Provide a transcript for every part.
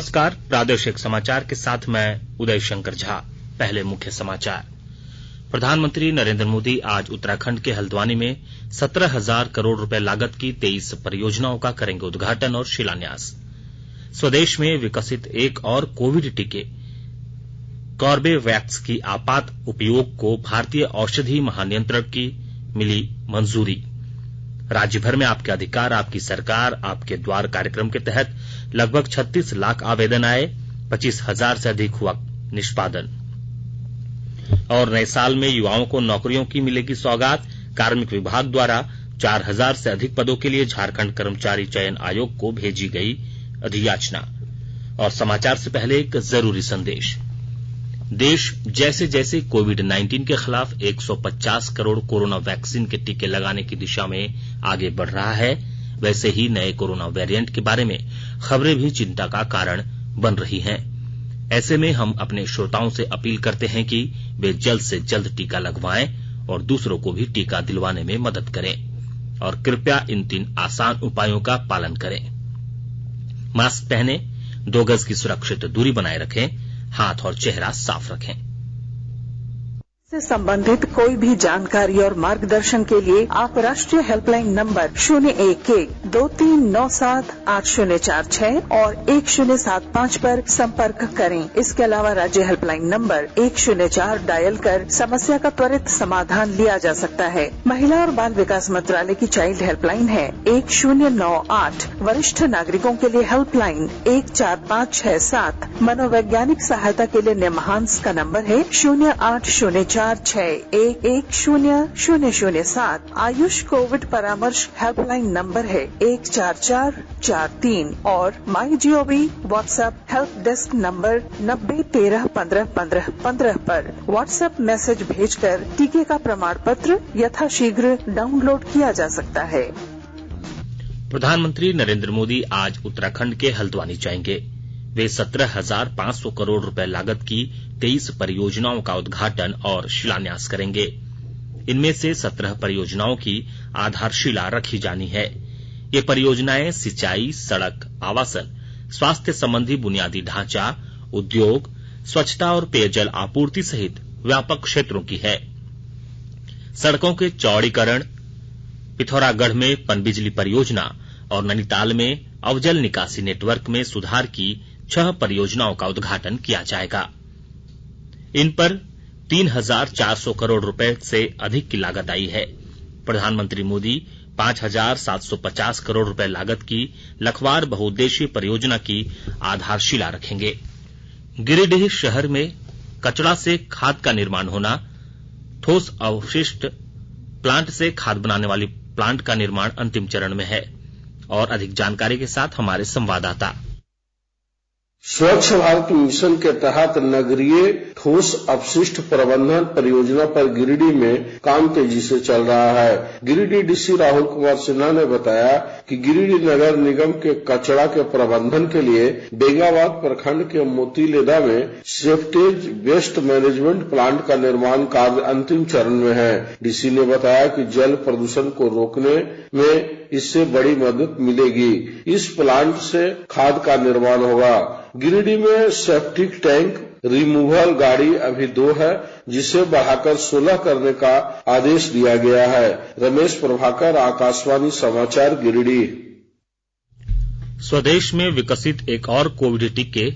नमस्कार, प्रादेशिक समाचार के साथ मैं उदय शंकर झा। पहले मुख्य समाचार। प्रधानमंत्री नरेंद्र मोदी आज उत्तराखंड के हल्द्वानी में 17,000 करोड़ रुपए लागत की 23 परियोजनाओं का करेंगे उद्घाटन और शिलान्यास। स्वदेश में विकसित एक और कोविड टीके कॉर्बेवैक्स की आपात उपयोग को भारतीय औषधि महानियंत्रक की मिली मंजूरी। राज्य भर में आपके अधिकार आपकी सरकार आपके द्वार कार्यक्रम के तहत लगभग 36 लाख आवेदन आए, 25,000 से अधिक हुआ निष्पादन। और नए साल में युवाओं को नौकरियों की मिलेगी सौगात। कार्मिक विभाग द्वारा 4,000 से अधिक पदों के लिए झारखंड कर्मचारी चयन आयोग को भेजी गई अधियाचना। और समाचार से पहले एक जरूरी संदेश। देश जैसे जैसे कोविड-19 के खिलाफ 150 करोड़ कोरोना वैक्सीन के टीके लगाने की दिशा में आगे बढ़ रहा है, वैसे ही नए कोरोना वेरिएंट के बारे में खबरें भी चिंता का कारण बन रही हैं। ऐसे में हम अपने श्रोताओं से अपील करते हैं कि वे जल्द से जल्द टीका लगवाएं और दूसरों को भी टीका दिलवाने में मदद करें। और कृपया इन 3 आसान उपायों का पालन करें। मास्क पहनें, 2 गज की सुरक्षित दूरी बनाए रखें, हाथ और चेहरा साफ रखें। से संबंधित कोई भी जानकारी और मार्गदर्शन के लिए आप राष्ट्रीय हेल्पलाइन नंबर 011-2397-8046 और 1075 पर संपर्क करें। इसके अलावा राज्य हेल्पलाइन नंबर 104 डायल कर समस्या का त्वरित समाधान लिया जा सकता है। महिला और बाल विकास मंत्रालय की चाइल्ड हेल्पलाइन है 1098। वरिष्ठ नागरिकों के लिए हेल्पलाइन 14567। मनोवैज्ञानिक सहायता के लिए निमहांस का नंबर है 0846110007। आयुष कोविड परामर्श हेल्पलाइन नंबर है 14443 और MyGov WhatsApp help desk number 90131515 पर व्हाट्सएप मैसेज भेजकर टीके का प्रमाण पत्र यथाशीघ्र डाउनलोड किया जा सकता है। प्रधानमंत्री नरेंद्र मोदी आज उत्तराखंड के हल्द्वानी जाएंगे। वे 17,500 करोड़ रुपए लागत की 23 परियोजनाओं का उद्घाटन और शिलान्यास करेंगे। इनमें से 17 परियोजनाओं की आधारशिला रखी जानी है। ये परियोजनाएं सिंचाई, सड़क, आवासन, स्वास्थ्य संबंधी बुनियादी ढांचा, उद्योग, स्वच्छता और पेयजल आपूर्ति सहित व्यापक क्षेत्रों की है। सड़कों के चौड़ीकरण, पिथौरागढ़ में पनबिजली परियोजना और नैनीताल में अवजल निकासी नेटवर्क में सुधार की 6 परियोजनाओं का उद्घाटन किया जाएगा। इन पर 3,400 करोड़ रुपए से अधिक की लागत आई है। प्रधानमंत्री मोदी 5,750 करोड़ रुपए लागत की लखवार बहुउद्देशीय परियोजना की आधारशिला रखेंगे। गिरिडीह शहर में कचरा से खाद का निर्माण होना, ठोस अवशिष्ट प्लांट से खाद बनाने वाली प्लांट का निर्माण अंतिम चरण में है। और अधिक जानकारी के साथ हमारे संवाददाता। स्वच्छ भारत मिशन के तहत नगरीय ठोस अपशिष्ट प्रबंधन परियोजना पर गिरिडीह में काम तेजी से चल रहा है। गिरिडीह डीसी राहुल कुमार सिन्हा ने बताया कि गिरिडीह नगर निगम के कचरा के प्रबंधन के लिए बेंगाबाद प्रखंड के मोतीलेदा में सेफ्टेज वेस्ट मैनेजमेंट प्लांट का निर्माण कार्य अंतिम चरण में है। डीसी ने बताया कि जल प्रदूषण को रोकने में इससे बड़ी मदद मिलेगी। इस प्लांट से खाद का निर्माण होगा। गिरिडीह में सेप्टिक टैंक रिमूवल गाड़ी अभी 2 है, जिसे बढ़ाकर 16 करने का आदेश दिया गया है। रमेश प्रभाकर, आकाशवाणी समाचार, गिरिडीह। स्वदेश में विकसित एक और कोविड टीके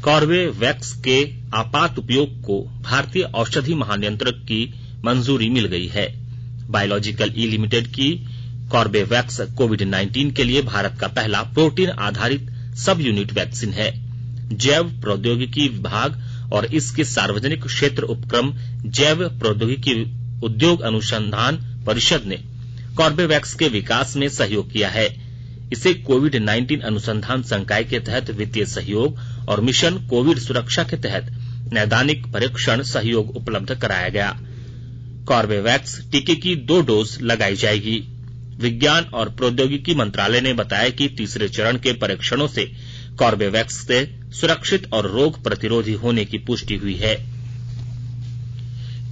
कॉर्बेवैक्स के आपात उपयोग को भारतीय औषधि महानियंत्रक की मंजूरी मिल गई है। बायोलॉजिकल ई लिमिटेड की कॉर्बेवैक्स कोविड-19 के लिए भारत का पहला प्रोटीन आधारित सब यूनिट वैक्सीन है। जैव प्रौद्योगिकी विभाग और इसके सार्वजनिक क्षेत्र उपक्रम जैव प्रौद्योगिकी उद्योग अनुसंधान परिषद ने कॉर्बेवैक्स के विकास में सहयोग किया है। इसे कोविड-19 अनुसंधान संकाय के तहत वित्तीय सहयोग और मिशन कोविड सुरक्षा के तहत नैदानिक परीक्षण सहयोग उपलब्ध कराया गया। कॉर्बेवैक्स टीके की 2 डोज लगाई जाएगी। विज्ञान और प्रौद्योगिकी मंत्रालय ने बताया कि तीसरे चरण के परीक्षणों से कॉर्बेवैक्स से सुरक्षित और रोग प्रतिरोधी होने की पुष्टि हुई है।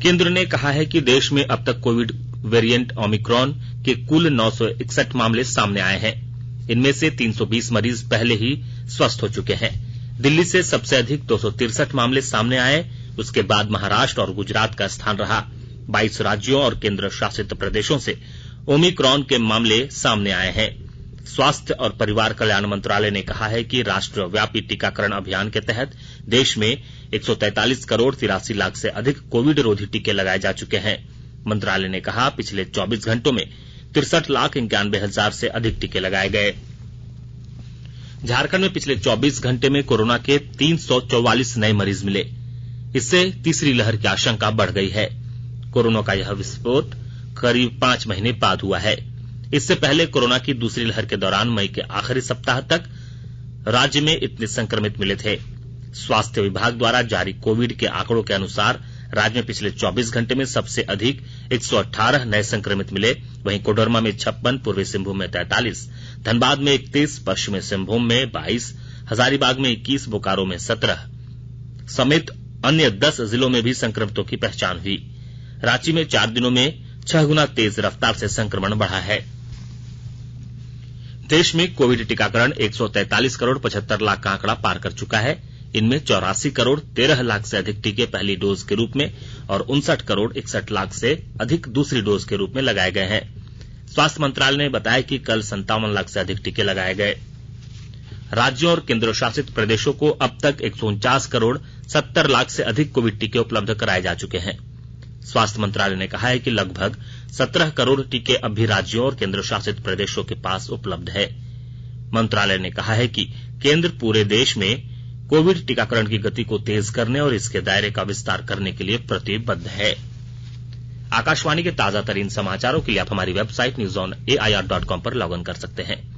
केंद्र ने कहा है कि देश में अब तक कोविड वेरिएंट ओमिक्रॉन के कुल 961 मामले सामने आए हैं। इनमें से 320 मरीज पहले ही स्वस्थ हो चुके हैं। दिल्ली से सबसे अधिक 263 मामले सामने आए। उसके बाद महाराष्ट्र और गुजरात का स्थान रहा। 22 राज्यों और केंद्र शासित प्रदेशों से ओमिक्रॉन के मामले सामने आए हैं। स्वास्थ्य और परिवार कल्याण मंत्रालय ने कहा है कि राष्ट्रव्यापी टीकाकरण अभियान के तहत देश में 143 करोड़ 83 लाख से अधिक कोविड रोधी टीके लगाए जा चुके हैं। मंत्रालय ने कहा पिछले 24 घंटों में 63,91,000 से अधिक टीके लगाए गए। झारखंड में पिछले 24 घंटे में कोरोना के 344 नए मरीज मिले। इससे तीसरी लहर की आशंका बढ़ गई है। कोरोना का यह विस्फोट करीब 5 महीने बाद हुआ है। इससे पहले कोरोना की दूसरी लहर के दौरान मई के आखिरी सप्ताह तक राज्य में इतने संक्रमित मिले थे। स्वास्थ्य विभाग द्वारा जारी कोविड के आंकड़ों के अनुसार राज्य में पिछले 24 घंटे में सबसे अधिक 118 नए संक्रमित मिले। वहीं कोडरमा में 56, पूर्वी सिंहभूम में 43, धनबाद में 31, पश्चिमी सिंहभूम में 22, हजारीबाग में 21, बोकारो में 17 समेत अन्य 10 जिलों में भी संक्रमितों की पहचान हुई। रांची में 4 दिनों में 6 गुना तेज रफ्तार से संक्रमण बढ़ा है। देश में कोविड टीकाकरण 143 करोड़ 75 लाख का आंकड़ा पार कर चुका है। इनमें 84 करोड़ 13 लाख से अधिक टीके पहली डोज के रूप में और 59 करोड़ 61 लाख से अधिक दूसरी डोज के रूप में लगाए गए हैं। स्वास्थ्य मंत्रालय ने बताया कि कल 57 लाख से अधिक टीके लगाए गए। राज्यों और केंद्र शासित प्रदेशों को अब तक 149 करोड़ 70 लाख से अधिक कोविड टीके उपलब्ध कराए जा चुके हैं। स्वास्थ्य मंत्रालय ने कहा है कि लगभग 17 करोड़ टीके अब भी राज्यों और केंद्र शासित प्रदेशों के पास उपलब्ध है। मंत्रालय ने कहा है कि केंद्र पूरे देश में कोविड टीकाकरण की गति को तेज करने और इसके दायरे का विस्तार करने के लिए प्रतिबद्ध है। आकाशवाणी के ताजा तरीन समाचारों के लिए आप हमारी वेबसाइट newsonair.com पर लॉग इन कर सकते हैं।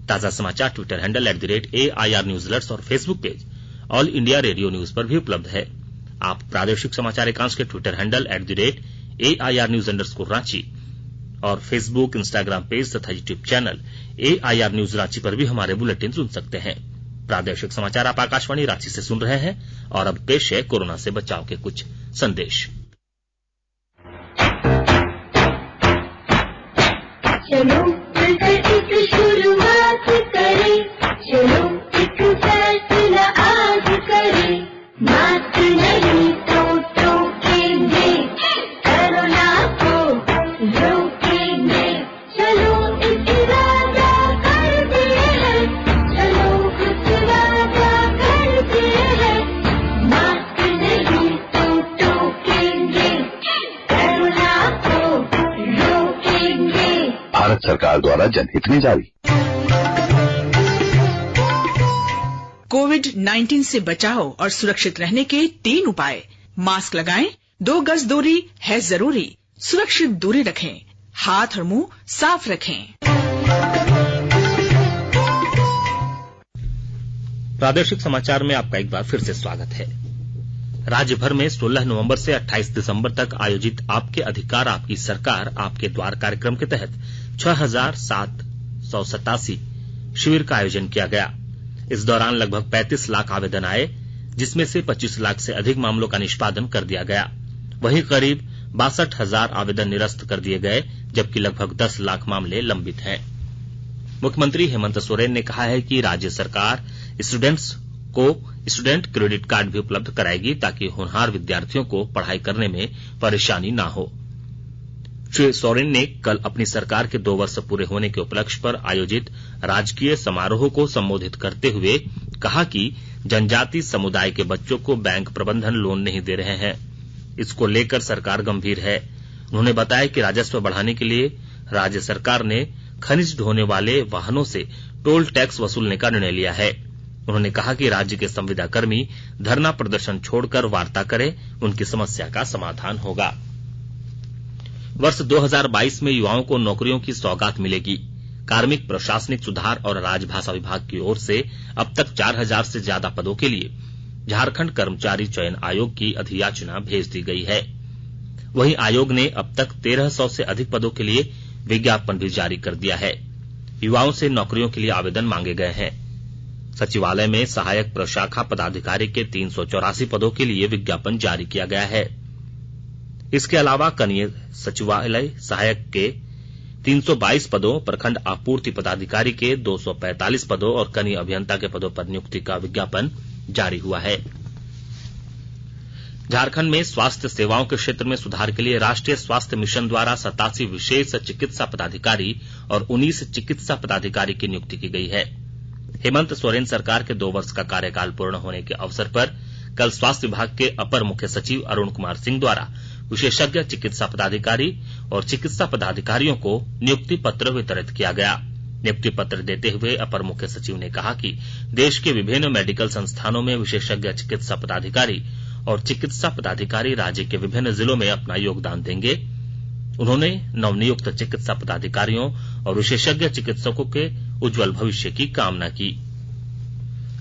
ताजा समाचार Twitter handle @AIR News Alerts और Facebook page all India radio news पर भी उपलब्ध है। आप प्रादेशिक समाचार एकांश के ट्विटर हैंडल @AIR News _ और फेसबुक, इंस्टाग्राम पेज तथा YouTube channel AIR News Ranchi पर भी हमारे बुलेटिन सुन सकते हैं। प्रादेशिक समाचार आप आकाशवाणी रांची से सुन रहे हैं और अब पेश है कोरोना से बचाव के कुछ संदेश। चलो मिलकर एक शुरुआत करें, चलो एक फैसला आज करें, मास्क नहीं तो टोकेंगे, कोरोना को रोकेंगे, चलो एक इरादा करते हैं, चलो कुछ वादा करते हैं, मास्क नहीं तो टोकेंगे, कोरोना को रोकेंगे। भारत सरकार द्वारा जनहित में जारी। कोविड-19 से बचाव और सुरक्षित रहने के 3 उपाय। मास्क लगाएं, 2 गज दूरी है जरूरी, सुरक्षित दूरी रखें, हाथ और मुंह साफ रखें। प्रादेशिक समाचार में आपका एक बार फिर से स्वागत है। राज्य भर में 16 नवंबर से 28 दिसंबर तक आयोजित आपके अधिकार आपकी सरकार आपके द्वार कार्यक्रम के तहत 6,787 शिविर का आयोजन किया गया। इस दौरान लगभग 35 लाख आवेदन आए, जिसमें से 25 लाख से अधिक मामलों का निष्पादन कर दिया गया। वहीं करीब 62,000 आवेदन निरस्त कर दिए गए, जबकि लगभग 10 लाख मामले लंबित हैं। मुख्यमंत्री हेमंत सोरेन ने कहा है कि राज्य सरकार स्टूडेंट्स को स्टूडेंट क्रेडिट कार्ड भी उपलब्ध कराएगी, ताकि होनहार विद्यार्थियों को पढ़ाई करने में परेशानी न हो। श्री सोरेन ने कल अपनी सरकार के 2 वर्ष पूरे होने के उपलक्ष्य पर आयोजित राजकीय समारोह को संबोधित करते हुए कहा कि जनजाति समुदाय के बच्चों को बैंक प्रबंधन लोन नहीं दे रहे हैं। इसको लेकर सरकार गंभीर है। उन्होंने बताया कि राजस्व बढ़ाने के लिए राज्य सरकार ने खनिज ढोने वाले वाहनों से टोल टैक्स वसूलने का निर्णय लिया है। उन्होंने कहा कि राज्य के संविदा कर्मी धरना प्रदर्शन छोड़कर वार्ता करें, उनकी समस्या का समाधान होगा। वर्ष 2022 में युवाओं को नौकरियों की सौगात मिलेगी। कार्मिक प्रशासनिक सुधार और राजभाषा विभाग की ओर से अब तक 4000 से ज्यादा पदों के लिए झारखंड कर्मचारी चयन आयोग की अधियाचना भेज दी गई है। वहीं आयोग ने अब तक 1300 से अधिक पदों के लिए विज्ञापन भी जारी कर दिया है। युवाओं से नौकरियों के लिए आवेदन मांगे गए हैं। सचिवालय में सहायक प्रशाखा पदाधिकारी के 384 पदों के लिए विज्ञापन जारी किया गया है। इसके अलावा कनीय सचिवालय सहायक के 322 पदों, प्रखंड आपूर्ति पदाधिकारी के 245 पदों और कनीय अभियंता के पदों पर नियुक्ति का विज्ञापन जारी हुआ है। झारखंड में स्वास्थ्य सेवाओं के क्षेत्र में सुधार के लिए राष्ट्रीय स्वास्थ्य मिशन द्वारा 87 विशेष चिकित्सा पदाधिकारी और 19 चिकित्सा पदाधिकारी की नियुक्ति की गई है। हेमंत सोरेन सरकार के 2 वर्ष का कार्यकाल पूर्ण होने के अवसर पर कल स्वास्थ्य विभाग के अपर मुख्य सचिव अरुण कुमार सिंह द्वारा विशेषज्ञ चिकित्सा पदाधिकारी और चिकित्सा पदाधिकारियों को नियुक्ति पत्र वितरित किया गया। नियुक्ति पत्र देते हुए अपर मुख्य सचिव ने कहा कि देश के विभिन्न मेडिकल संस्थानों में विशेषज्ञ चिकित्सा पदाधिकारी और चिकित्सा पदाधिकारी राज्य के विभिन्न जिलों में अपना योगदान देंगे। उन्होंने नवनियुक्त चिकित्सा पदाधिकारियों और विशेषज्ञ चिकित्सकों के उज्जवल भविष्य की कामना की।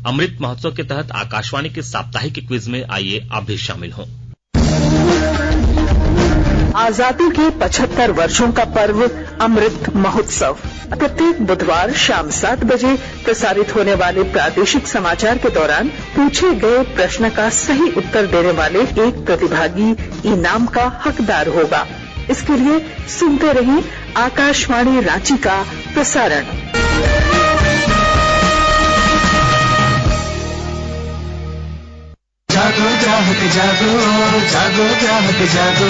अमृत महोत्सव के तहत आकाशवाणी के साप्ताहिक क्विज में आइए आप भी शामिल हों। आजादी के 75 वर्षों का पर्व अमृत महोत्सव प्रत्येक बुधवार शाम 7 बजे प्रसारित होने वाले प्रादेशिक समाचार के दौरान पूछे गए प्रश्न का सही उत्तर देने वाले एक प्रतिभागी इनाम का हकदार होगा। इसके लिए सुनते रहें आकाशवाणी रांची का प्रसारण। जागो ग्राहक जागो, जागो ग्राहक जागो।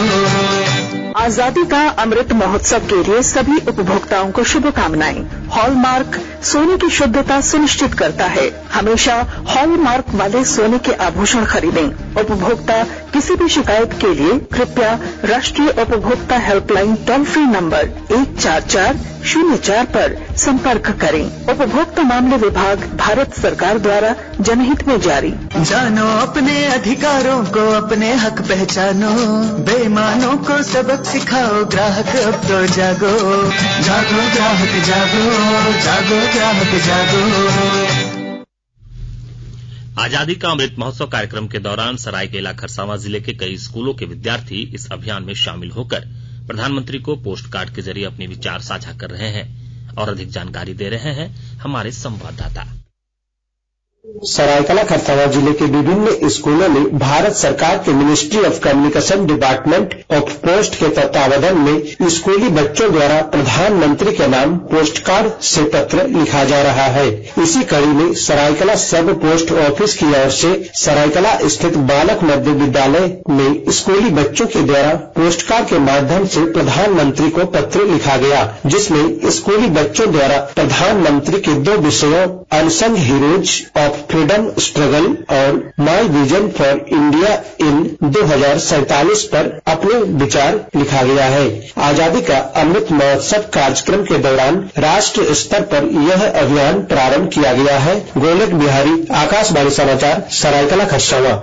आजादी का अमृत महोत्सव के लिए सभी उपभोक्ताओं को शुभकामनाएं। हॉलमार्क सोने की शुद्धता सुनिश्चित करता है। हमेशा हॉलमार्क वाले सोने के आभूषण खरीदें। उपभोक्ता किसी भी शिकायत के लिए कृपया राष्ट्रीय उपभोक्ता हेल्पलाइन टोल फ्री नंबर 14404 पर संपर्क करें। उपभोक्ता मामले विभाग भारत सरकार द्वारा जनहित में जारी। जानो अपने अधिकारों को, अपने हक पहचानो, बेईमानों को सबक सिखाओ, ग्राहक अब तो जागो। जागो ग्राहक जागो, जागो ग्राहक जागो। आजादी का अमृत महोत्सव कार्यक्रम के दौरान सरायकेला खरसावां जिले के कई स्कूलों के विद्यार्थी इस अभियान में शामिल होकर प्रधानमंत्री को पोस्ट कार्ड के जरिए अपने विचार साझा कर रहे हैं और अधिक जानकारी दे रहे हैं हमारे संवाददाता। सरायकेला खरसावां जिले के विभिन्न स्कूलों में भारत सरकार के ministry of communication department of post के तत्वावधान में स्कूली बच्चों द्वारा प्रधानमंत्री के नाम पोस्ट कार्ड से पत्र लिखा जा रहा है। इसी कड़ी में सरायकेला सब पोस्ट ऑफिस की ओर से सरायकेला स्थित बालक मध्य विद्यालय में स्कूली बच्चों के द्वारा पोस्ट कार्ड के माध्यम से प्रधानमंत्री को पत्र लिखा गया, जिसमें स्कूली बच्चों द्वारा प्रधानमंत्री के 2 विषयों unsung heroes of freedom struggle और my vision for India in 2047 पर अपने विचार लिखा गया है। आजादी का अमृत महोत्सव कार्यक्रम के दौरान राष्ट्र स्तर पर यह अभियान प्रारंभ किया गया है। गोलक बिहारी, आकाशवाणी समाचार, सरायकेला खरसावां।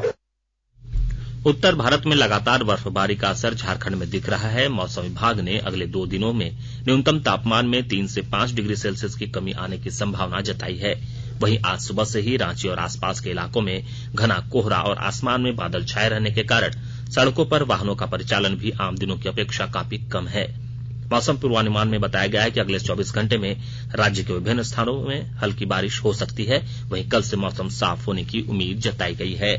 उत्तर भारत में लगातार बर्फबारी का असर झारखंड में दिख रहा है। मौसम विभाग ने अगले 2 दिनों में न्यूनतम तापमान में 3 से 5 डिग्री सेल्सियस की कमी आने की संभावना जताई है। वहीं आज सुबह से ही रांची और आसपास के इलाकों में घना कोहरा और आसमान में बादल छाए रहने के कारण सड़कों पर वाहनों का परिचालन भी आम दिनों की अपेक्षा काफी कम है। मौसम पूर्वानुमान में बताया गया है कि अगले 24 घंटे में राज्य के विभिन्न स्थानों में हल्की बारिश हो सकती है। वहीं कल से मौसम साफ होने की उम्मीद जताई गई है।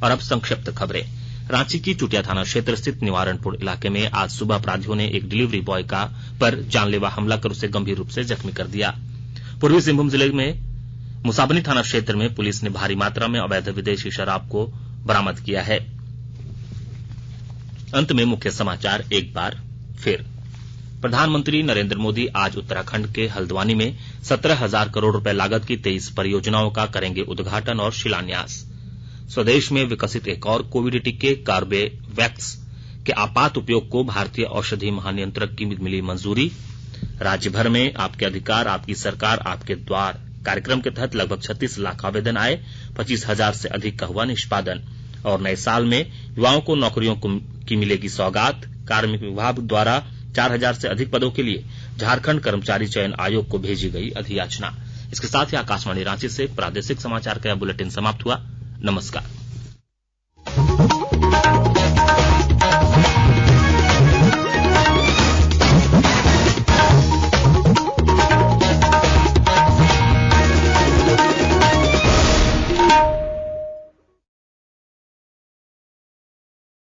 और अब संक्षिप्त खबरें। रांची की चुटिया थाना क्षेत्र स्थित निवारणपुर इलाके में आज सुबह अपराधियों ने एक डिलीवरी बॉय पर जानलेवा हमला कर उसे गंभीर रूप से जख्मी कर दिया। पूर्वी सिंहभूम जिले में मुसाबनी थाना क्षेत्र में पुलिस ने भारी मात्रा में अवैध विदेशी शराब को बरामद किया है। अंत में मुख्य समाचार एक बार फिर। प्रधानमंत्री नरेंद्र मोदी आज उत्तराखंड के हल्द्वानी में 17,000 करोड़ रुपए लागत की 23 परियोजनाओं का करेंगे उद्घाटन और शिलान्यास। स्वदेश में विकसित एक और कोविड टीके कार्बेवैक्स के आपात उपयोग को भारतीय औषधि महानियंत्रक की मिली मंजूरी। राज्य भर में आपके अधिकार आपकी सरकार आपके द्वार कार्यक्रम के तहत लगभग 36 लाख आवेदन आए, 25,000 से अधिक का हुआ निष्पादन। और नए साल में युवाओं को नौकरियों की मिलेगी सौगात। कार्मिक विभाग द्वारा 4,000 से अधिक पदों के लिए झारखंड कर्मचारी चयन आयोग को भेजी गई अधियाचना। इसके साथ ही आकाशवाणी रांची से प्रादेशिक समाचार का बुलेटिन समाप्त हुआ। नमस्कार।